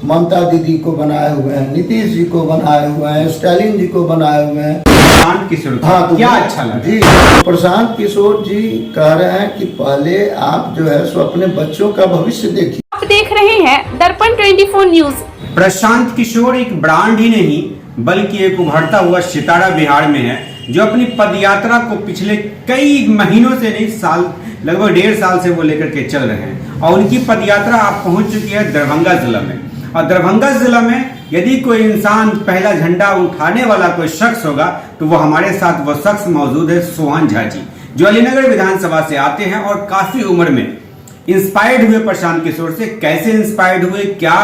ममता दीदी को बनाए हुए हैं, नीतीश जी को बनाए हुए हैं, स्टालिन जी को बनाए हुए हैं। प्रशांत किशोर हाँ, तो क्या अच्छा लगा जी, प्रशांत किशोर जी कह रहे हैं कि पहले आप जो है सो अपने बच्चों का भविष्य देखिए। आप देख रहे हैं दर्पण 24 न्यूज। प्रशांत किशोर एक ब्रांड ही नहीं बल्कि एक उभरता हुआ सितारा बिहार में है, जो अपनी पदयात्रा को पिछले कई महीनों से नहीं साल लगभग 1.5 साल से वो लेकर के चल रहे हैं। और उनकी पदयात्रा आप पहुंच चुकी है दरभंगा जिला में। और दरभंगा जिला में यदि कोई इंसान पहला झंडा उठाने वाला कोई शख्स होगा तो वो हमारे साथ वो शख्स मौजूद है, सोहन झा जी, जो अलीनगर विधानसभा से आते हैं और काफी उम्र में इंस्पायर्ड हुए प्रशांत किशोर से। कैसे इंस्पायर्ड हुए, क्या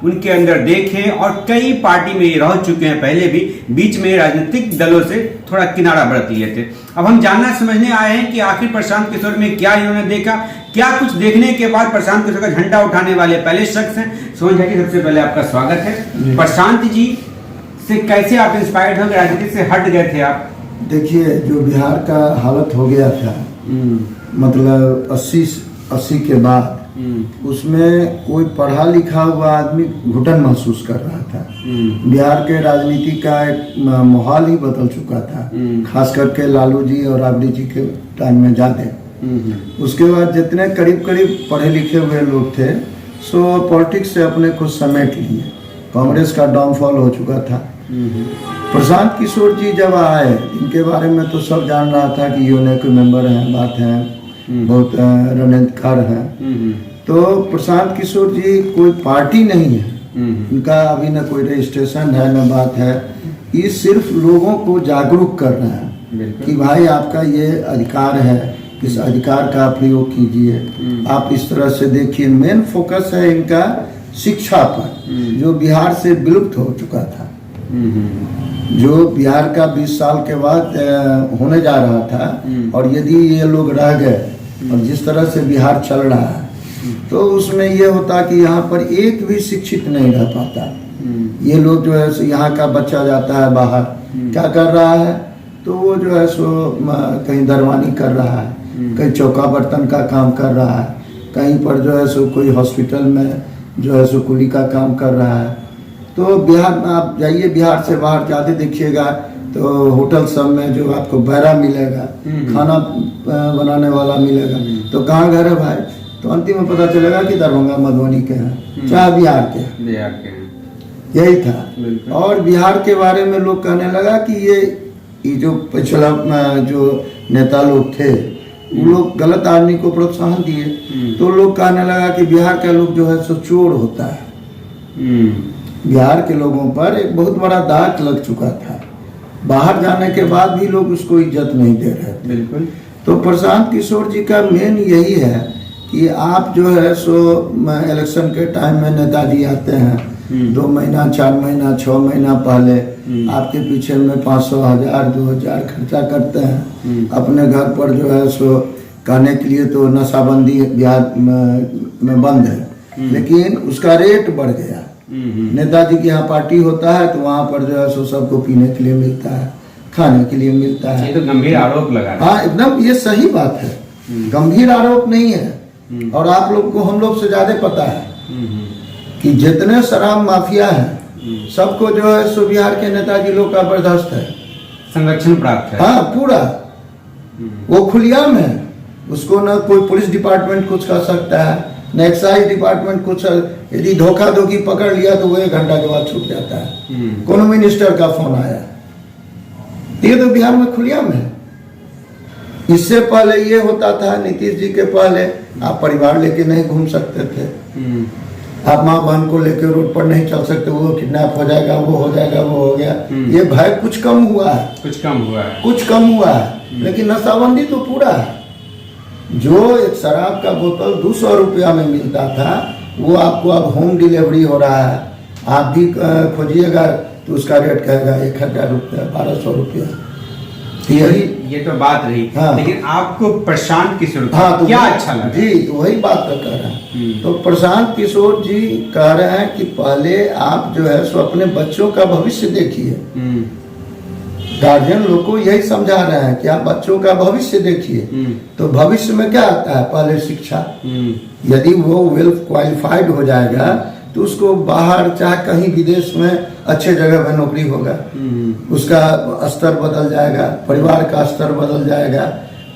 उनके अंदर देखे, और कई पार्टी में रह चुके हैं पहले भी, बीच में राजनीतिक दलों से थोड़ा किनारा बरत लिए थे। अब हम जानना समझने आए हैं कि आखिर प्रशांत किशोर में क्या इन्होंने देखा, क्या कुछ देखने के बाद प्रशांत किशोर का झंडा उठाने वाले पहले शख्स हैं। सोहन झा जी, सबसे पहले आपका स्वागत है। प्रशांत जी से कैसे आप इंस्पायर्ड हो, राजनीति से हट गए थे आप? देखिए, जो बिहार का हालत हो गया था, मतलब 80 के बाद, उसमें कोई पढ़ा लिखा हुआ आदमी घुटन महसूस कर रहा था। बिहार के राजनीति का एक माहौल ही बदल चुका था, खास करके लालू जी और राबड़ी जी के टाइम में ज्यादा। उसके बाद जितने करीब करीब पढ़े लिखे हुए लोग थे सो पॉलिटिक्स से अपने को समेट लिए। कांग्रेस का डाउनफॉल हो चुका था। प्रशांत किशोर जी जब आए, इनके बारे में तो सब जान रहा था कि यूनेको मेंबर हैं, बात है, बहुत रणनीतिकार है। तो प्रशांत किशोर जी कोई पार्टी नहीं है, इनका अभी न कोई रजिस्ट्रेशन है न बात है। ये सिर्फ लोगों को जागरूक कर रहे हैं कि भाई आपका ये अधिकार है, इस अधिकार का प्रयोग कीजिए, आप इस तरह से देखिए। मेन फोकस है इनका शिक्षा पर, जो बिहार से विलुप्त हो चुका था, जो बिहार का 20 साल के बाद होने जा रहा था। और यदि ये लोग रह गए और जिस तरह से बिहार चल रहा है, तो उसमें ये होता कि यहाँ पर एक भी शिक्षित नहीं रह पाता। ये लोग जो है यहाँ का बच्चा जाता है बाहर, क्या कर रहा है, तो वो जो है सो कहीं दरवानी कर रहा है, कहीं चौका बर्तन का काम कर रहा है, कहीं पर जो है सो कोई हॉस्पिटल में जो है सो कुली का काम कर रहा है। तो बिहार में आप जाइए, बिहार से बाहर जाते देखिएगा तो होटल सब में जो आपको बैरा मिलेगा, खाना बनाने वाला मिलेगा, तो कहाँ घर है भाई, तो अंतिम में पता चलेगा कि दरभंगा मधुबनी के हैं, चाहे बिहार के हैं। यही था। और बिहार के बारे में लोग कहने लगा कि ये जो पिछला जो नेता लोग थे, वो लोग गलत आदमी को प्रोत्साहन दिए, तो लोग कहने लगा कि बिहार का लोग जो है सो चोर होता है। बिहार के लोगों पर एक बहुत बड़ा दाग लग चुका था। बाहर जाने के बाद भी लोग उसको इज्जत नहीं दे रहे थे। बिल्कुल। तो प्रशांत किशोर जी का मेन यही है कि आप जो है सो इलेक्शन के टाइम में नेताजी आते हैं, 2 महीना 4 महीना 6 महीना पहले आपके पीछे में 500 1000 2000 खर्चा करते हैं। अपने घर पर जो है सो कहने के लिए तो नशाबंदी बिहार में बंद है, लेकिन उसका रेट बढ़ गया। नेताजी की यहाँ पार्टी होता है तो वहाँ पर जो है सो सबको पीने के लिए मिलता है, खाने के लिए मिलता है। ये तो गंभीर आरोप लगा। हाँ, एकदम ये सही बात है, गंभीर आरोप नहीं है। और आप लोग को हम लोग से ज्यादा पता है कि जितने शराब माफिया हैं सबको जो है सो बिहार के नेताजी लोग का बर्दाश्त है, संरक्षण प्राप्त है। हाँ, पूरा वो खुलियाम है। उसको न कोई पुलिस डिपार्टमेंट कुछ कर सकता है, न एक्साइज डिपार्टमेंट कुछ। यदि धोखा धोखी पकड़ लिया तो वो 1 घंटा के बाद छूट जाता है। कोनो मिनिस्टर का फोन आया, ये तो बिहार में खुलियाम है। इससे पहले ये होता था, नीतीश जी के पहले आप परिवार लेके नहीं घूम सकते थे, आप माँ बहन को लेकर रोड पर नहीं चल सकते, वो किडनैप हो जाएगा, वो हो जाएगा, वो हो गया। ये भय कुछ कम हुआ है, कुछ कम हुआ है। लेकिन नशाबंदी तो पूरा है। जो एक शराब का बोतल 200 रुपया में मिलता था, वो आपको अब होम डिलीवरी हो रहा है। आप भी खोजिएगा तो उसका रेट कहेगा 1000 रुपया, 1200 रुपया। ये तो बात रही। हाँ। लेकिन आपको प्रशांत किशोर तो क्या अच्छा लगा? जी, तो वही बात तो कह रहे हैं। तो प्रशांत किशोर जी कह रहे हैं कि पहले आप जो है सो अपने बच्चों का भविष्य देखिए। गार्जियन लोग को यही समझा रहे हैं कि आप बच्चों का भविष्य देखिए। तो भविष्य में क्या आता है, पहले शिक्षा। यदि वो वेल क्वालिफाइड हो जाएगा तो उसको बाहर चाहे कहीं विदेश में अच्छे जगह पर नौकरी होगा, उसका स्तर बदल जाएगा, परिवार का स्तर बदल जाएगा,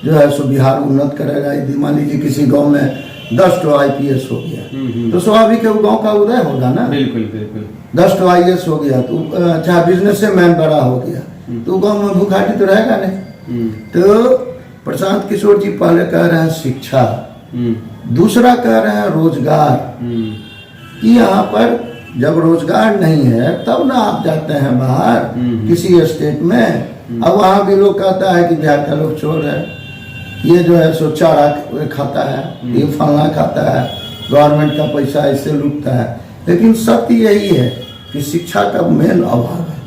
जो है सो बिहार उन्नत करेगा। यदि मान लीजिए किसी गांव में 10 तो IPS हो गया तो स्वाभाविक है वो गांव का उदय होगा ना। बिल्कुल बिल्कुल। 10 तो IAS हो गया तो चाहे बिजनेस मैन बड़ा हो गया तो गांव में भूखाटी तो रहेगा नहीं। तो प्रशांत किशोर जी पहले कह रहे हैं शिक्षा, दूसरा कह रहे हैं रोजगार, कि यहाँ पर जब रोजगार नहीं है तब ना आप जाते हैं बाहर किसी स्टेट में। अब वहाँ भी लोग कहता है कि बिहार का लोग चोर है, ये जो है सो चारा खाता है, ये फलना खाता है, गवर्नमेंट का पैसा ऐसे लूटता है। लेकिन सत्य यही है कि शिक्षा का मेन अभाव है।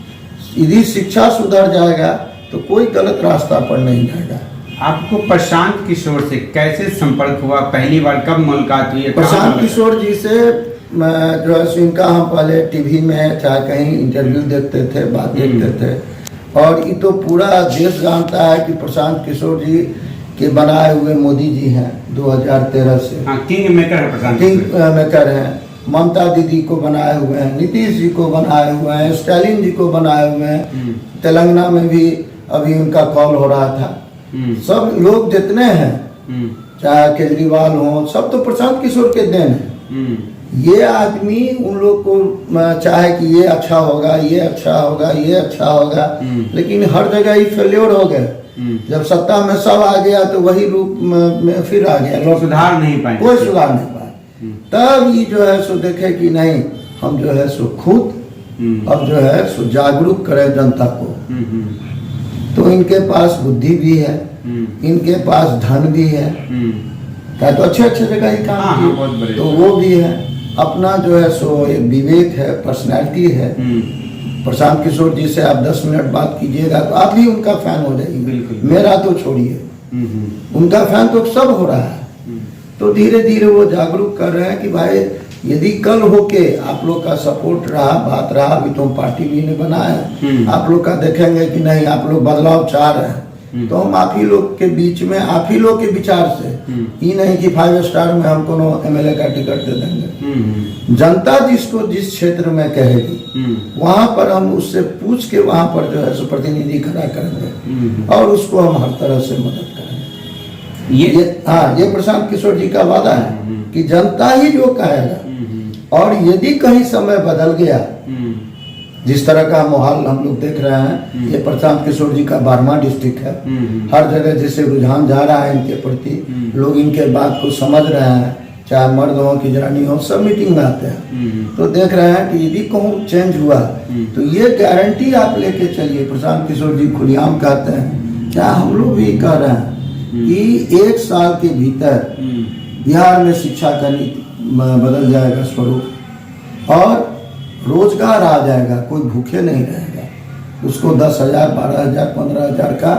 यदि शिक्षा सुधर जाएगा तो कोई गलत रास्ता पर नहीं जाएगा। आपको प्रशांत किशोर से कैसे संपर्क हुआ, पहली बार कब मुलाकात हुई? प्रशांत किशोर जी से जो है इनका हम पहले टीवी में चाहे कहीं इंटरव्यू देखते थे, बात देखते थे, और ये तो पूरा देश जानता है कि प्रशांत किशोर जी के बनाए हुए मोदी जी हैं 2013 से। किंग मेकर है प्रशांत, किंग मेकर हैं। ममता दीदी को बनाए हुए हैं, नीतीश जी को बनाए हुए हैं, स्टालिन जी को बनाए हुए हैं। तेलंगाना में भी अभी उनका कॉल हो रहा था। सब लोग जितने हैं, चाहे केजरीवाल हो, सब तो प्रशांत किशोर के देन है। ये आदमी उन लोग को चाहे कि ये अच्छा होगा, ये अच्छा होगा, ये अच्छा होगा, लेकिन हर जगह ही फेल्योर हो गए। जब सत्ता में सब आ गया तो वही रूप में फिर आ गया, लोग सुधार नहीं पाए, कोई सुधार नहीं पाए। तब ये जो है सो देखे कि नहीं, हम जो है सो खुद अब जो है सो जागरूक करें जनता को। तो इनके पास बुद्धि भी है, इनके पास धन भी है, क्या तो अच्छे अच्छे जगह ही काम किए, तो वो भी है। अपना जो है सो एक विवेक है, पर्सनैलिटी है। प्रशांत किशोर जी से आप 10 मिनट बात कीजिएगा तो आप भी उनका फैन हो जाएंगे। मेरा तो छोड़िए, उनका फैन तो सब हो रहा है। तो धीरे धीरे वो जागरूक कर रहे हैं कि भाई यदि कल होके आप लोग का सपोर्ट रहा, बात रहा, अभी तो पार्टी भी नहीं बनाया, आप लोग का देखेंगे कि नहीं आप लोग बदलाव चाह रहे हैं, तो हम आप ही लोग के बीच में, आप ही लोग के विचार से, ये नहीं कि 5 स्टार में हम कोनो MLA का टिकट दे देंगे। जनता जिसको जिस क्षेत्र में कहेगी वहां पर हम उससे पूछ के वहां पर जो है सो प्रतिनिधि खड़ा करेंगे और उसको हम हर तरह से मदद करेंगे। ये प्रशांत किशोर जी का वादा है कि जनता ही जो कहेगा। और यदि कहीं समय बदल गया, जिस तरह का माहौल हम लोग देख रहे हैं, ये प्रशांत किशोर जी का 12वां डिस्ट्रिक्ट है, हर जगह जैसे रुझान जा रहा है इनके प्रति, लोग इनके बात को समझ रहे हैं, चाहे मर्द हो कि जनानी हो, सब मीटिंग में आते हैं। तो देख रहे हैं कि यदि कहूँ चेंज हुआ तो ये गारंटी आप लेके चलिए। प्रशांत किशोर जी खुलेआम कहते हैं, क्या हम लोग भी कह रहे हैं कि 1 साल के भीतर बिहार में शिक्षा का नीति बदल जाएगा स्वरूप, और रोजगार आ जाएगा, कोई भूखे नहीं रहेगा। उसको 10,000, 12,000, 15,000 का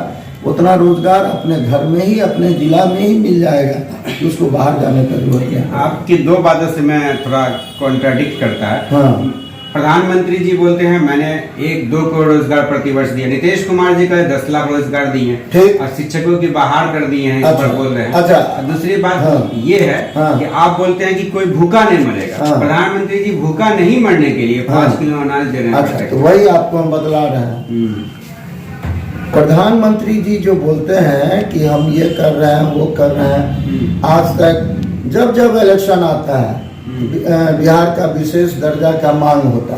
उतना रोजगार अपने घर में ही, अपने जिला में ही मिल जाएगा, उसको बाहर जाने का जरूरत नहीं। आपकी 2 बातों से मैं थोड़ा कॉन्ट्राडिक्ट करता है। हाँ। प्रधानमंत्री जी बोलते हैं मैंने 1-2 करोड़ रोजगार प्रतिवर्ष दिया, नीतीश कुमार जी का 10 लाख रोजगार दिए हैं, ठीक, और शिक्षकों की बाहर कर दिए हैं, इस पर बोल रहे हैं। अच्छा। दूसरी बात ये है कि आप बोलते हैं कि कोई भूखा नहीं मरेगा। प्रधानमंत्री जी भूखा नहीं मरने के लिए 5 किलो अनाज दे रहे हैं। अच्छा, तो वही आपको हम बतला रहे हैं। प्रधानमंत्री जी जो बोलते हैं कि हम ये कर रहे हैं, वो कर रहे हैं, आज तक जब जब इलेक्शन आता है बिहार का विशेष दर्जा का मांग होता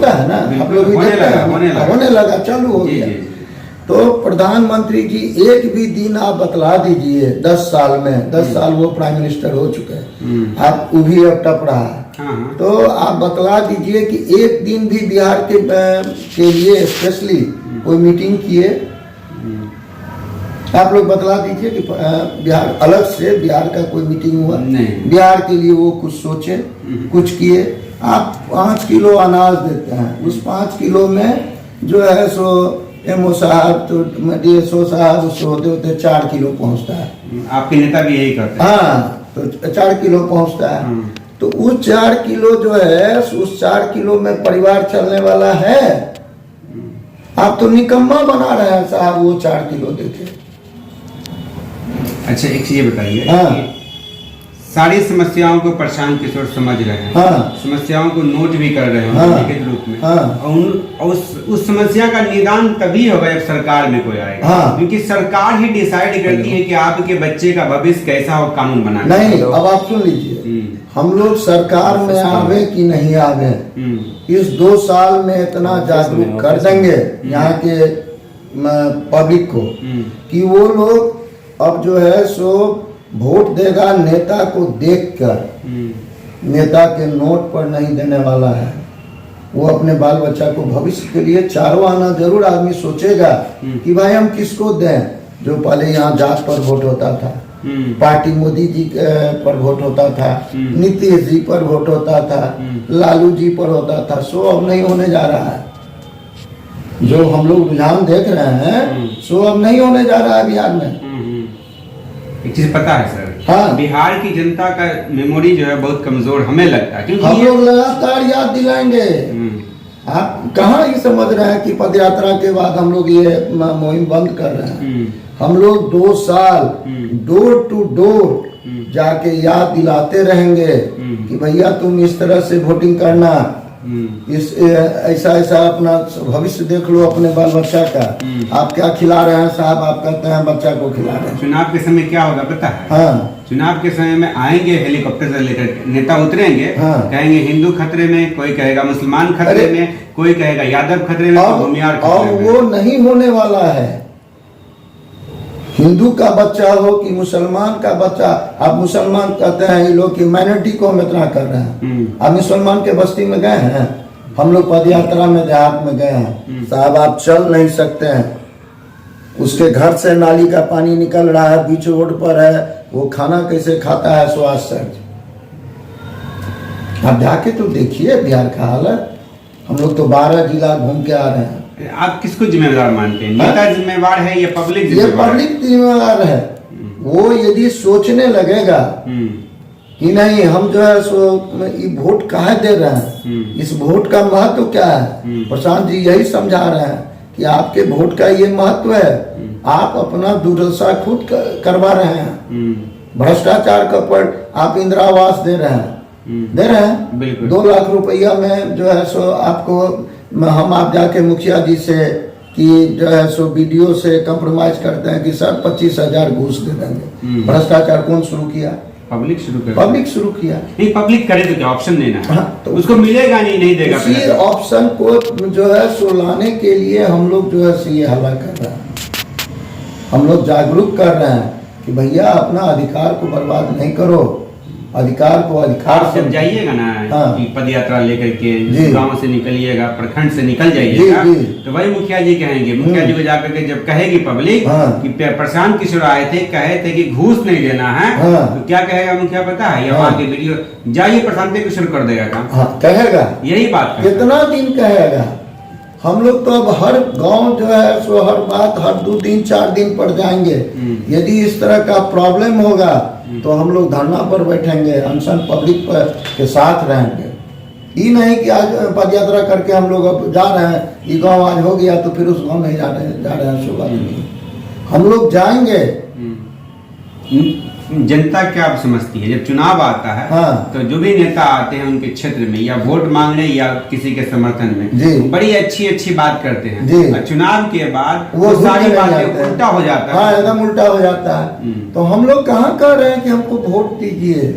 है ना, आप लोग भी देखते हैं, होने लगा, चालू हो गया। तो प्रधानमंत्री जी एक भी दिन आप बतला दीजिए 10 साल में, 10 साल वो प्राइम मिनिस्टर हो चुके हैं, आप वो भी अब टप रहा है, तो आप बतला दीजिए कि एक दिन भी बिहार के लिए स्पेशली कोई मीटिंग किए। आप लोग बतला दीजिए कि बिहार अलग से बिहार का कोई मीटिंग हुआ, बिहार के लिए वो कुछ सोचे, कुछ किए। आप 5 किलो अनाज देते हैं, उस 5 किलो में जो है सो MO साहब तो DSO साहब उससे होते होते 4 किलो पहुंचता है। आपके नेता भी यही करते हैं। हाँ, तो 4 किलो पहुंचता है। तो वो 4 किलो जो है उस 4 किलो में परिवार चलने वाला है। आप तो निकम्मा बना रहे हैं साहब, वो 4 किलो देते। अच्छा, एक चीज बताइए, सारी समस्याओं को प्रशांत किशोर समझ रहे हैं। हाँ। समस्याओं को नोट भी कर रहे हैं हाँ। लिखित रूप में। हाँ। और उस समस्या का निदान तभी होगा जब सरकार में कोई आएगा। हाँ। क्योंकि सरकार ही डिसाइड करती है कि आपके बच्चे का भविष्य कैसा हो, कानून बना। नहीं, अब आप सुन लीजिए, हम लोग सरकार में आवे कि नहीं आवे, इस 2 साल में इतना जागरूक कर देंगे यहाँ के पब्लिक को कि वो लोग अब जो है सो वोट देगा नेता को देखकर, नेता के नोट पर नहीं देने वाला है। वो अपने बाल बच्चा को भविष्य के लिए चारों आना जरूर आदमी सोचेगा कि भाई हम किसको दें। जो पहले यहाँ जात पर वोट होता था, पार्टी मोदी जी पर वोट होता था, नीतीश जी पर वोट होता था, लालू जी पर होता था, सो अब नहीं होने जा रहा है। जो हम लोग रुझान देख रहे हैं सो अब नहीं होने जा रहा है बिहार में। एक चीज पता है सर, हाँ। बिहार की जनता का मेमोरी जो है बहुत कमजोर हमें लगता है, क्योंकि हम लोग लगातार याद दिलाएंगे। आप कहाँ ये समझ रहे हैं कि पद यात्रा के बाद हम लोग ये मुहिम बंद कर रहे हैं। हम लोग 2 साल डोर टू डोर जाके याद दिलाते रहेंगे कि भैया तुम इस तरह से वोटिंग करना, इस ऐसा ऐसा अपना भविष्य देख लो अपने बाल बच्चा का। आप क्या खिला रहे हैं साहब, आप कहते हैं बच्चा को खिला रहे हैं। चुनाव के समय क्या होगा पता है? हाँ। चुनाव के समय में आएंगे हेलीकॉप्टर से लेकर नेता उतरेंगे। हाँ। कहेंगे हिंदू खतरे में, कोई कहेगा मुसलमान खतरे में, कोई कहेगा यादव खतरे में, कोई भूमियार खतरे में। वो नहीं होने वाला है। हिंदू का बच्चा हो कि मुसलमान का बच्चा, आप मुसलमान कहते हैं ये लोग की माइनॉरिटी को हम इतना कर रहे हैं। आप मुसलमान के बस्ती में गए हैं, हम लोग पद यात्रा में देहात में गए हैं साहब, आप चल नहीं सकते हैं। उसके घर से नाली का पानी निकल रहा है, बीच रोड पर है, वो खाना कैसे खाता है, स्वास्थ्य सर। आप जाके तो देखिए बिहार का हालत। हम लोग तो 12 जिला घूम के आ रहे हैं। आप किसको जिम्मेदार मानते हैं? नेता जिम्मेवार है या पब्लिक ये जिम्मेवार है? पब्लिक जिम्मेदार है। वो यदि सोचने लगेगा कि नहीं हम जो है सो ये वोट काहे दे रहे हैं, इस वोट का महत्व क्या है। प्रशांत जी यही समझा रहे हैं कि आपके वोट का ये महत्व है। आप अपना दुर्दशा खुद करवा रहे हैं। भ्रष्टाचार का पर आप इंदिरा आवास दे रहे हैं, बिल्कुल 2 लाख रुपया में जो है सो आपको हम आप जाके मुखिया जी से कि जो है सो वीडियो से कंप्रोमाइज करते हैं कि सर 25,000 घूस दे देंगे। भ्रष्टाचार कौन शुरू किया? पब्लिक शुरू कर, पब्लिक शुरू किया। नहीं, पब्लिक करे तो क्या ऑप्शन देना है? हाँ, तो उसको मिलेगा नहीं देगा। इसी ऑप्शन को जो है सो लाने के लिए हम लोग जो है सो ये हल्ला कर रहे हैं। हम लोग जागरूक कर रहे हैं कि भैया अपना अधिकार को बर्बाद नहीं करो, अधिकार को अधिकार आप जब जाइएगा ना हाँ। पद यात्रा लेकर के गांव से निकलिएगा, प्रखंड से निकल जाइएगा, तो वही मुखिया जी कहेंगे, मुखिया जी को जाकर के जब कहेगी पब्लिक कि प्रशांत किशोर आए थे, कहे थे कि घूस नहीं देना है, तो क्या कहेगा मुखिया पता है? या वहाँ की वीडियो जाइए प्रशांत किशोर कर देगा काम। कहेगा, यही बात कितना दिन कहेगा। हम लोग तो अब हर गांव जो है सो हर बात हर 2 दिन 4 दिन पर जाएंगे। यदि इस तरह का प्रॉब्लम होगा तो हम लोग धरना पर बैठेंगे, अनशन पब्लिक पर के साथ रहेंगे। ये नहीं कि आज पद यात्रा करके हम लोग अब जा रहे हैं, ये गांव आज हो गया तो फिर उस गांव नहीं जा रहे हैं, सो बात नहीं। हम लोग जाएंगे। जनता क्या समझती है जब चुनाव आता है? हाँ। तो जो भी नेता आते हैं उनके क्षेत्र में या वोट मांगने या किसी के समर्थन में बड़ी अच्छी बात करते हैं, और चुनाव के बाद वो सारी बातें उल्टा हो जाता है। हाँ, एकदम उल्टा हो जाता है। तो हम लोग कहाँ कह रहे हैं कि हमको वोट दीजिए?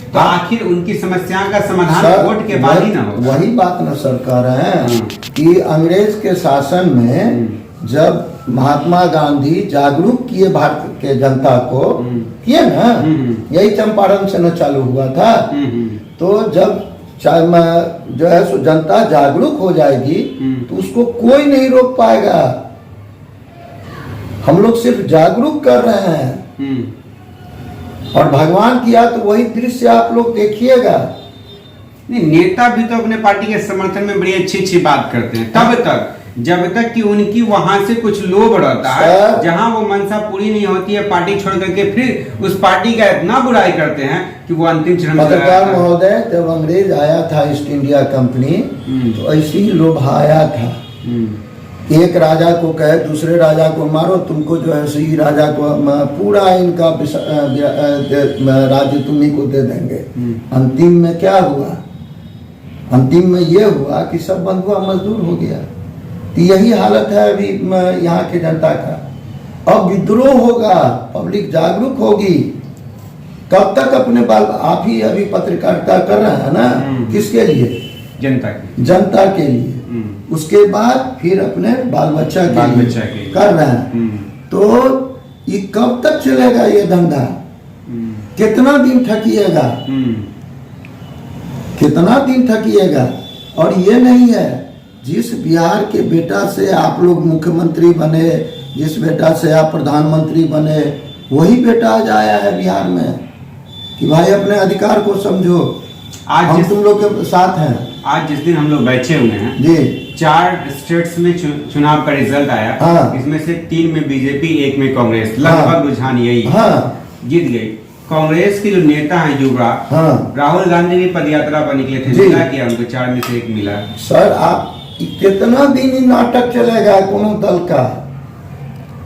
तो आखिर उनकी समस्या का समाधान वोट के बाद ही ना हो। वही बात न सर कह रहे हैं कि अंग्रेज के शासन में जब महात्मा गांधी जागरूक किए भारत के जनता को, किए ना, यही चंपारण से न चालू हुआ था। तो जब जो है सो जनता जागरूक हो जाएगी तो उसको कोई नहीं रोक पाएगा। हम लोग सिर्फ जागरूक कर रहे हैं और भगवान किया तो वही दृश्य आप लोग देखिएगा। नहीं, नेता भी तो अपने पार्टी के समर्थन में बड़ी अच्छी बात करते हैं तब तक जब तक कि उनकी वहां से कुछ लोभ रहता है, जहां वो मंशा पूरी नहीं होती है, पार्टी छोड़ करके फिर उस पार्टी का इतना बुराई करते हैं कि वो अंतिम चरण में। पत्रकार महोदय, जब अंग्रेज आया था ईस्ट इंडिया कंपनी तो ऐसे ही लोभाया था एक राजा को कहे दूसरे राजा को मारो, तुमको जो है सही राजा को पूरा इनका राज्य तुम्ही को दे देंगे। अंतिम में क्या हुआ? अंतिम में ये हुआ कि सब बंधुआ मजदूर हो गया। तो यही हालत है अभी यहाँ की जनता का। अब विद्रोह होगा, पब्लिक जागरूक होगी। कब तक अपने बाल, आप ही अभी पत्रकारिता कर रहे हैं ना, किसके लिए? जनता के लिए। उसके बाद फिर अपने बाल बच्चा के लिए कर रहे हैं। तो ये कब तक चलेगा ये धंधा? कितना दिन ठकिएगा? कितना दिन ठकिएगा? और ये नहीं है, जिस बिहार के बेटा से आप लोग मुख्यमंत्री बने, जिस बेटा से आप प्रधानमंत्री बने, वही बेटा आज आया है बिहार में कि भाई अपने अधिकार को समझो। आज हम तुम लोग के साथ हैं। आज जिस दिन हम लोग बैठे हुए हैं जी, 4 स्टेट्स में चुनाव का रिजल्ट आया। हाँ। इसमें से 3 में बीजेपी, 1 में कांग्रेस। लगभग रुझान यही जीत गई। कांग्रेस के जो नेता हैं युवराज, राहुल गांधी की पदयात्रा पर निकले थे, मिला क्या उनको? 4 में से 1 मिला। सर आप कितना दिन ही नाटक चलेगा कोनो दल का?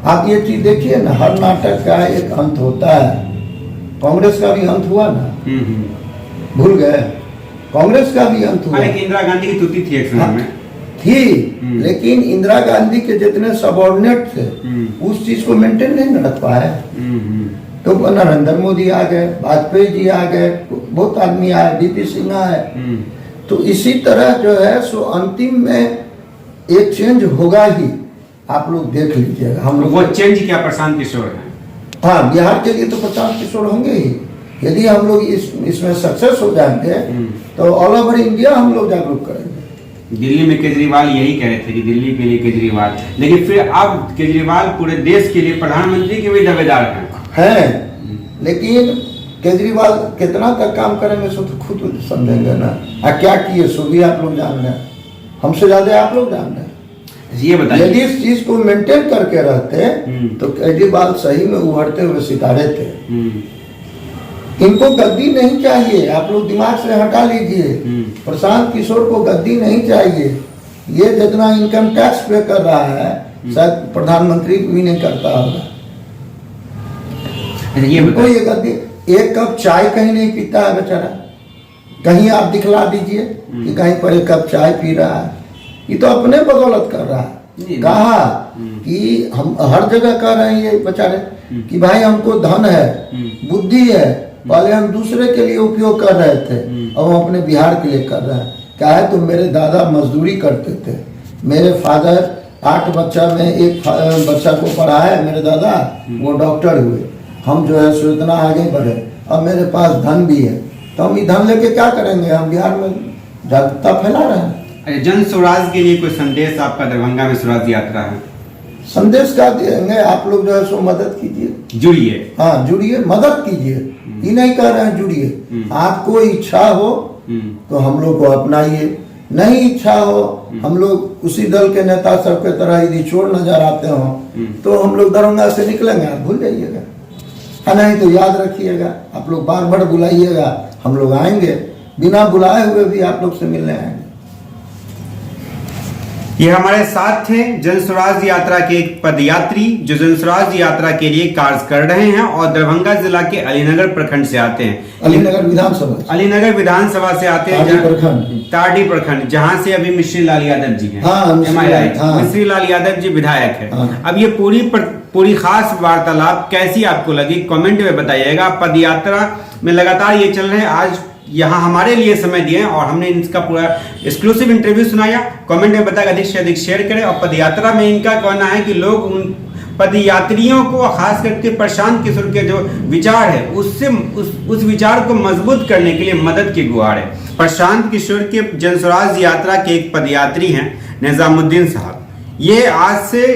आप ये चीज देखिए ना, हर नाटक का एक अंत होता है। कांग्रेस का भी अंत हुआ ना, भूल गए? कांग्रेस का भी अंत हुआ। लेकिन इंदिरा गांधी की तुति थी एक समय में थी, लेकिन इंदिरा गांधी के जितने सबॉर्डिनेट थे उस चीज को मेंटेन नहीं रख पाए। तो नरेंद्र मोदी आ गए, वाजपेयी जी आ गए, बहुत आदमी आए, बीपी सिंह आए। तो इसी तरह जो है सो अंतिम में एक चेंज होगा ही। आप लोग देख लीजिएगा। हम लोग वो चेंज क्या? प्रशांत किशोर है। हाँ, बिहार के लिए तो प्रशांत किशोर होंगे ही। यदि हम लोग इसमें सक्सेस हो जाएंगे तो ऑल ओवर इंडिया हम लोग जागरूक करेंगे। दिल्ली में केजरीवाल यही कह रहे थे कि दिल्ली के लिए केजरीवाल, लेकिन फिर अब केजरीवाल पूरे देश के लिए प्रधानमंत्री के भी दावेदार हैं। लेकिन केजरीवाल कितना तक काम करेंगे सो तो खुद समझेंगे ना। क्या किए सो भी आप लोग जान रहे हैं, हमसे ज्यादा आप लोग जान रहे हैं। ये बताइए, यदि इस चीज को मेंटेन करके रहते तो केजरीवाल सही में उभरते हुए सितारे थे। इनको गद्दी नहीं चाहिए, आप लोग दिमाग से हटा लीजिए। प्रशांत किशोर को गद्दी नहीं चाहिए। ये जितना इनकम टैक्स पे कर रहा है शायद प्रधानमंत्री भी नहीं करता होगा। इनको ये गद्दी, एक कप चाय कहीं नहीं पीता है बेचारा। कहीं आप दिखला दीजिए कि कहीं पर एक कप चाय पी रहा है। ये तो अपने बदौलत कर रहा है। कहा कि हम हर जगह कह रहे हैं ये बेचारे कि भाई हमको धन है, बुद्धि है, पहले हम दूसरे के लिए उपयोग कर रहे थे, अब हम अपने बिहार के लिए कर रहे हैं। क्या है, तो मेरे दादा मजदूरी करते थे, मेरे फादर 8 बच्चा में एक बच्चा को पढ़ाया मेरे दादा, वो डॉक्टर हुए। हम जो है सो इतना आगे बढ़े, अब मेरे पास धन भी है, तो हम ये धन लेके क्या करेंगे? हम बिहार में जागरूकता फैला रहे हैं। जन स्वराज के लिए कोई संदेश आपका? दरभंगा में स्वराज यात्रा है, संदेश क्या देंगे? आप लोग जो है सो मदद कीजिए, जुड़िए। हाँ जुड़िए, मदद कीजिए। ये नहीं कह रहे हैं जुड़िए। आपको इच्छा हो तो हम लोग को अपनाइए, नहीं इच्छा हो, हम लोग उसी दल के नेता सब के तरह यदि चोर नजर आते हो तो हम लोग दरभंगा से निकलेंगे, आप भूल जाइएगा। नहीं तो याद रखिएगा, आप लोग बार बार बुलाइएगा, हम लोग आएंगे, बिना बुलाए हुए भी आप लोग से मिलने आएंगे। ये हमारे साथ थे जन स्वराज यात्रा के एक पदयात्री जो जन स्वराज यात्रा के लिए कार्य कर रहे हैं और दरभंगा जिला के अलीनगर प्रखंड से आते हैं। अलीनगर विधानसभा से आते हैं, ताड़ी प्रखंड, जहां से अभी मिश्री लाल यादव जी हैं। मिश्री लाल यादव जी विधायक है। अब ये पूरी खास वार्तालाप कैसी आपको लगी कमेंट में बताइएगा। पदयात्रा में लगातार ये चल रहे हैं, आज यहाँ हमारे लिए समय दिए और हमने इनका पूरा एक्सक्लूसिव इंटरव्यू सुनाया। कमेंट में बताएगा, अधिक से अधिक शेयर करें। और पदयात्रा में इनका कहना है कि लोग उन पदयात्रियों को, खास करके प्रशांत किशोर के जो विचार है उससे उस विचार को मजबूत करने के लिए मदद की गुहार है। प्रशांत किशोर के जन स्वराज यात्रा के एक पदयात्री हैं निजामुद्दीन साहब। ये आज से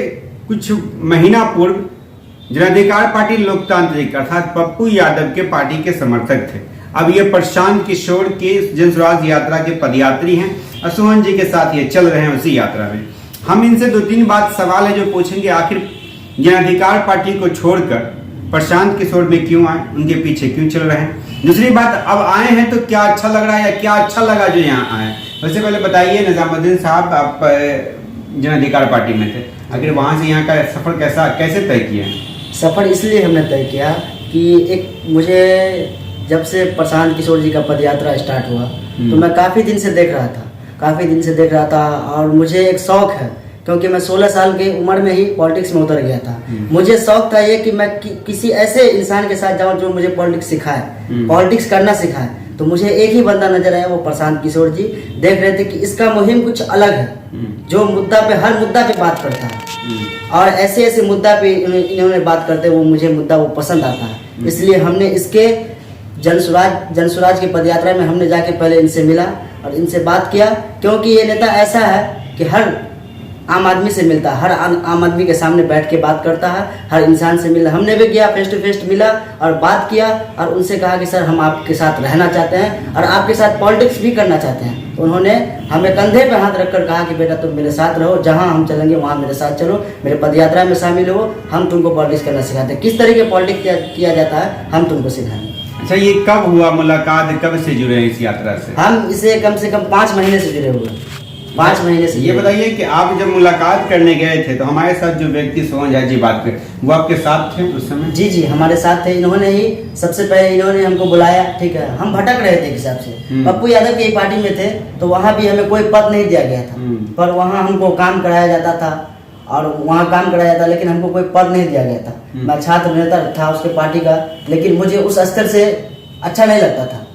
कुछ महीना पूर्व जनाधिकार पार्टी लोकतांत्रिक अर्थात पप्पू यादव के पार्टी के समर्थक थे। अब ये प्रशांत किशोर के जन स्वराज यात्रा के पदयात्री हैं और सोहन जी के साथ ये चल रहे हैं उसी यात्रा में। हम इनसे 2-3 बात सवाल है जो पूछेंगे, आखिर जनाधिकार पार्टी को छोड़कर प्रशांत किशोर में क्यों आए, उनके पीछे क्यों चल रहे हैं। दूसरी बात, अब आए हैं तो क्या अच्छा लग रहा है या क्या अच्छा लगा जो यहाँ आए। सबसे पहले बताइए निजामुद्दीन साहब, आप जन अधिकार पार्टी में थे, आखिर वहाँ से यहाँ का सफर कैसे तय किया? सफ़र इसलिए हमने तय किया कि एक मुझे जब से प्रशांत किशोर जी का पदयात्रा स्टार्ट हुआ तो मैं काफ़ी दिन से देख रहा था और मुझे एक शौक़ है, क्योंकि मैं 16 साल की उम्र में ही पॉलिटिक्स में उतर गया था। मुझे शौक़ था ये कि मैं किसी ऐसे इंसान के साथ जाऊं जो मुझे पॉलिटिक्स सिखाए, पॉलिटिक्स करना सिखाए। तो मुझे एक ही बंदा नजर आया, वो प्रशांत किशोर जी। देख रहे थे कि इसका मुहिम कुछ अलग है, जो हर मुद्दा पे बात करता है और ऐसे मुद्दा पे इन्होंने बात करते वो मुझे मुद्दा वो पसंद आता है। इसलिए हमने इसके जनसुराज की पदयात्रा में हमने जाके पहले इनसे मिला और इनसे बात किया, क्योंकि ये नेता ऐसा है कि हर आम आदमी से मिलता है, हर आम आदमी के सामने बैठ के बात करता है, हर इंसान से मिला। हमने भी गया, फेस टू फेस मिला और बात किया और उनसे कहा कि सर हम आपके साथ रहना चाहते हैं और आपके साथ पॉलिटिक्स भी करना चाहते हैं। तो उन्होंने हमें कंधे पे हाथ रखकर कहा कि बेटा तुम मेरे साथ रहो, जहाँ हम चलेंगे वहाँ मेरे साथ चलो, मेरे पदयात्रा में शामिल हो, हम तुमको पॉलिटिक्स करना सिखाते हैं, किस तरीके पॉलिटिक्स किया जाता है हम तुमको सिखाएंगे। अच्छा, ये कब हुआ मुलाकात, कब से जुड़े हैं इस यात्रा से? हम इसे कम से कम 5 महीने से जुड़े हुए, 5 महीने से। ये बताइए कि आप जब मुलाकात करने गए थे तो हमारे साथ जो व्यक्ति सोहन झा जी बात कर, वो आपके साथ थे उस समय? जी हमारे साथ थे। इन्होंने ही सबसे पहले इन्होंने हमको बुलाया, ठीक है। हम भटक रहे थे एक हिसाब से, पप्पू यादव की पार्टी में थे, तो वहाँ भी हमें कोई पद नहीं दिया गया था, पर वहाँ हमको काम कराया जाता था और वहाँ काम कराया जाता, लेकिन हमको कोई पद नहीं दिया गया था। मैं छात्र नेता था उसके पार्टी का, लेकिन मुझे उस स्तर से अच्छा नहीं लगता था।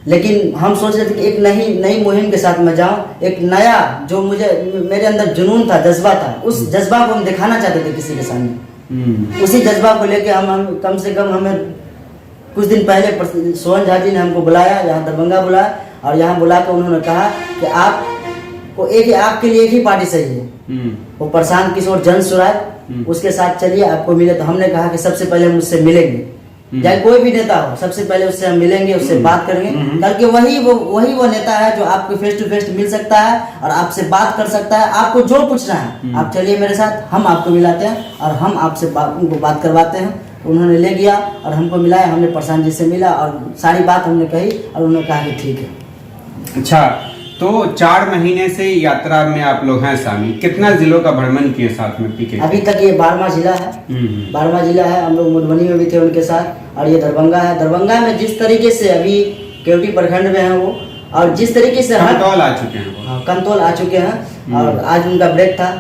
लेकिन हम सोच रहे थे कि एक नई मुहिम के साथ मैं जाऊं, एक नया जो मेरे अंदर जुनून था, जज्बा था, उस जज्बा को हम दिखाना चाहते थे किसी के सामने। उसी जज्बा को लेके हम कम से कम हमें कुछ दिन पहले सोहन झा जी ने हमको बुलाया, यहाँ दरभंगा बुलाया और यहाँ बुला कर उन्होंने कहा कि आपको आपके लिए एक ही पार्टी सही है, वो प्रशांत किशोर जनसुराज, उसके साथ चलिए आपको मिले। तो हमने कहा कि सबसे पहले हम उससे मिलेंगे, चाहे कोई भी नेता हो, सबसे पहले उससे हम मिलेंगे, उससे बात करेंगे, बल्कि वही वो नेता है जो आपको फेस टू फेस मिल सकता है और आपसे बात कर सकता है। आपको जो पूछना है आप चलिए मेरे साथ, हम आपको मिलाते हैं और हम आपसे उनको बात करवाते हैं। उन्होंने ले गया और हमको मिलाया, हमने प्रशांत जी से मिला और सारी बात हमने कही और उन्होंने कहा कि ठीक है। अच्छा, तो 4 महीने से यात्रा में आप लोग हैं शामिल, कितना जिलों का भ्रमण किए साथ में पीके? अभी तक ये 12वां जिला है, 12वां जिला है। हम लोग मधुबनी में भी थे उनके साथ और ये दरभंगा है। दरभंगा में जिस तरीके से अभी केवटी प्रखंड में है वो, और जिस तरीके से कमतौल आ चुके हैं वो। कमतौल आ चुके हैं और आज उनका ब्रेक था,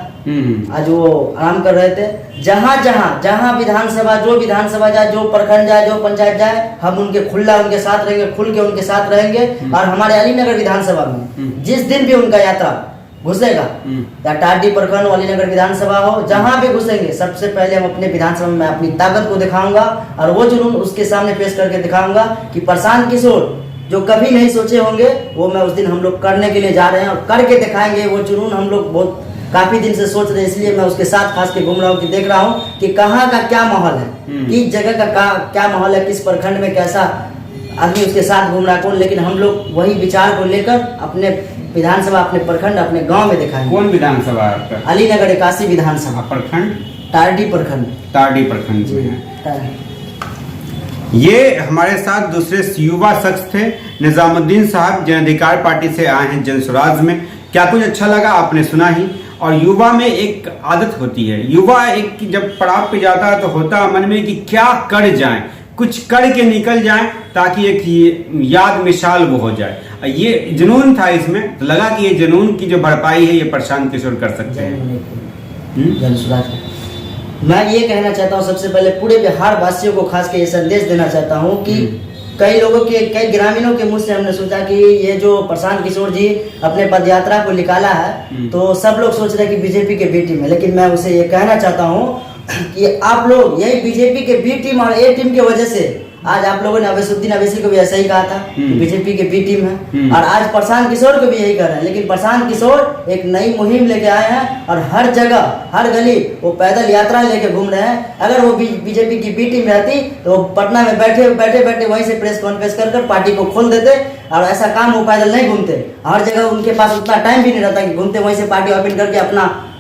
आज वो आराम कर रहे थे। जहाँ विधानसभा, जो विधानसभा जाए, जो प्रखंड जाए, जो पंचायत जाए, हम उनके साथ रहेंगे, खुल के उनके साथ रहेंगे। और हमारे अलीनगर विधानसभा में जिस दिन भी उनका यात्रा घुसेगा, या टाटी प्रखंड, अलीनगर विधानसभा हो, जहाँ भी घुसेंगे, सबसे पहले हम अपने विधानसभा में अपनी ताकत को दिखाऊंगा और वो जुनून उसके सामने पेश करके दिखाऊंगा कि प्रशांत किशोर जो कभी नहीं सोचे होंगे वो मैं उस दिन हम लोग करने के लिए जा रहे हैं और करके दिखाएंगे। वो जुनून हम लोग बहुत काफी दिन से सोच रहे हैं, इसलिए मैं उसके साथ खास के घूम रहा हूँ कि देख रहा हूँ कि कहाँ का क्या माहौल है, किस जगह का क्या माहौल है, किस प्रखंड में कैसा आदमी उसके साथ घूम रहा है कौन। लेकिन हम लोग वही विचार को लेकर अपने विधानसभा, अपने प्रखंड, अपने गांव में दिखाएंगे। कौन विधानसभा है आपका? अलीनगर 81 विधानसभा। प्रखंड? टारडी प्रखंड। टारडी प्रखंड में है। ये हमारे साथ दूसरे युवा शख्स थे, निजामुद्दीन साहब, जन अधिकार पार्टी से आए हैं जनसुराज में। क्या कुछ अच्छा लगा आपने सुना ही। और युवा में एक आदत होती है, युवा एक जब पड़ाव पे जाता है तो होता मन में कि क्या कर जाए, कुछ कर के निकल जाए ताकि एक याद मिसाल वो हो जाए। ये जुनून था इसमें, तो लगा कि ये जुनून की जो भरपाई है ये प्रशांत किशोर कर सकते हैं। जनसुराज मैं ये कहना चाहता हूँ सबसे पहले पूरे बिहार वासियों को खास के ये संदेश देना चाहता हूँ कि कई ग्रामीणों के मुंह से हमने सोचा कि ये जो प्रशांत किशोर जी अपने पदयात्रा को निकाला है तो सब लोग सोच रहे हैं कि बीजेपी के बी टीम है। लेकिन मैं उसे ये कहना चाहता हूँ कि आप लोग यही बीजेपी के बी टीम और ए टीम की वजह से आज आप लोगों ने अवैसुद्दीन अवैसी को भी ऐसा ही कहा था कि बीजेपी के बी टीम है, और आज प्रशांत किशोर को भी यही कर रहे हैं। लेकिन प्रशांत किशोर एक नई मुहिम लेके आए हैं और हर जगह, हर गली वो पैदल यात्रा लेके घूम रहे हैं। अगर वो बीजेपी की बी टीम रहती तो पटना में बैठे वहीं से प्रेस कॉन्फ्रेंस कर पार्टी को खोल देते, और ऐसा काम वो पैदल नहीं घूमते। हर जगह उनके पास उतना टाइम भी नहीं रहता कि घूमते, वहीं से पार्टी ओपन करके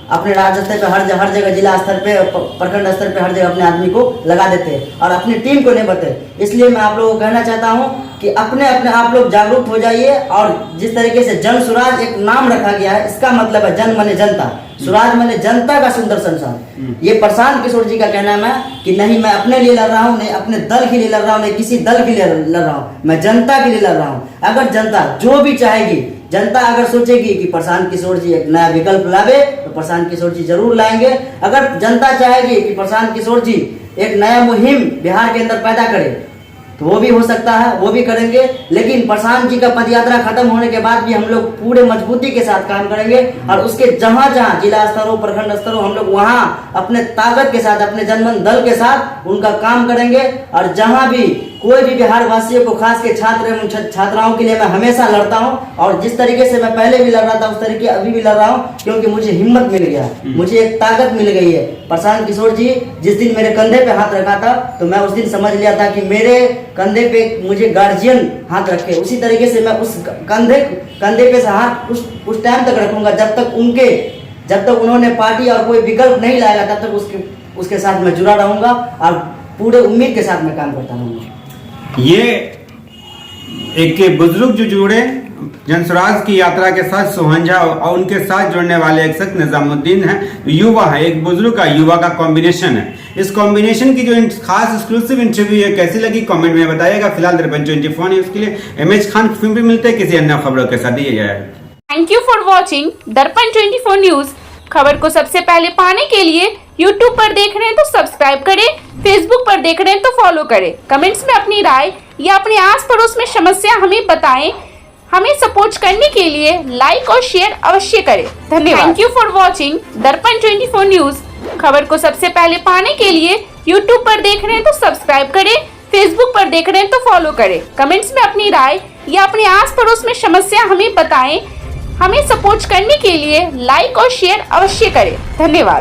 अपने राज्य स्तर पे हर जगह, जिला स्तर पे, प्रखंड स्तर पे हर जगह अपने आदमी को लगा देते और अपनी टीम को नहीं बताते। इसलिए मैं आप लोगों को कहना चाहता हूं कि अपने आप लोग जागरूक हो जाइए। और जिस तरीके से जनसुराज एक नाम रखा गया है, इसका मतलब है जन माने जनता, स्वराज माने जनता का सुंदर संसार। ये प्रशांत किशोर जी का कहना है कि नहीं मैं अपने लिए लड़ रहा हूँ, नहीं अपने दल के लिए लड़ रहा हूँ, नहीं किसी दल के लिए लड़ रहा हूँ, मैं जनता के लिए लड़ रहा हूँ। अगर जनता जो भी चाहेगी, जनता अगर सोचेगी कि प्रशांत किशोर जी एक नया विकल्प लावे तो प्रशांत किशोर जी जरूर लाएंगे। अगर जनता चाहेगी कि प्रशांत किशोर जी एक नया मुहिम बिहार के अंदर पैदा करे तो वो भी हो सकता है, वो भी करेंगे। लेकिन प्रशांत जी का पदयात्रा खत्म होने के बाद भी हम लोग पूरे मजबूती के साथ काम करेंगे और उसके जहां जहां जिला स्तरों प्रखंड स्तरों हम लोग वहां अपने ताकत के साथ, अपने जनमन दल के साथ उनका काम करेंगे। और जहां भी कोई भी बिहार वासियों को, खास के छात्र एवं छात्राओं के लिए मैं हमेशा लड़ता हूं और जिस तरीके से मैं पहले भी लड़ रहा था उस तरीके अभी भी लड़ रहा हूं, क्योंकि मुझे हिम्मत मिल गया, मुझे एक ताकत मिल गई है। प्रशांत किशोर जी जिस दिन मेरे कंधे पे हाथ रखा था तो मैं उस दिन समझ लिया था कि मेरे कंधे पे मुझे गार्जियन हाथ रखे, उसी तरीके से मैं उस कंधे पे से हाथ उस टाइम तक रखूंगा जब तक उन्होंने पार्टी और कोई विकल्प नहीं लाएगा, तब तक उसके साथ मैं जुड़ा रहूंगा और पूरे उम्मीद के साथ मैं काम करता रहूंगा। ये एक बुजुर्ग जो जुड़े जनस्वराज की यात्रा के साथ सोहन झा और उनके साथ जुड़ने वाले एक शख्स निजामुद्दीन है, युवा है, एक बुजुर्ग का युवा का कॉम्बिनेशन है। इस कॉम्बिनेशन की जो खास एक्सक्लूसिव इंटरव्यू है कैसी लगी कमेंट में बताइएगा। फिलहाल दर्पण 24 न्यूज के लिए एमएच खान फिल्म भी मिलते हैं किसी अन्य खबरों के साथ। दिए जाए थैंक यू फॉर वॉचिंग दर्पण 24 न्यूज। खबर को सबसे पहले पाने के लिए YouTube पर देख रहे हैं तो सब्सक्राइब करें, Facebook पर देख रहे हैं तो फॉलो करें। कमेंट्स में अपनी राय या अपने आस पड़ोस में समस्या हमें बताएं। हमें सपोर्ट करने के लिए लाइक और शेयर अवश्य करें। धन्यवाद। थैंक यू फॉर वॉचिंग दर्पण 24 न्यूज। खबर को सबसे पहले पाने के लिए YouTube पर देख रहे हैं तो सब्सक्राइब करें, Facebook पर देख रहे हैं तो फॉलो करें। कमेंट्स में अपनी राय या अपने आस पड़ोस में समस्या हमें बताएं। हमें सपोर्ट करने के लिए लाइक और शेयर अवश्य करें। धन्यवाद।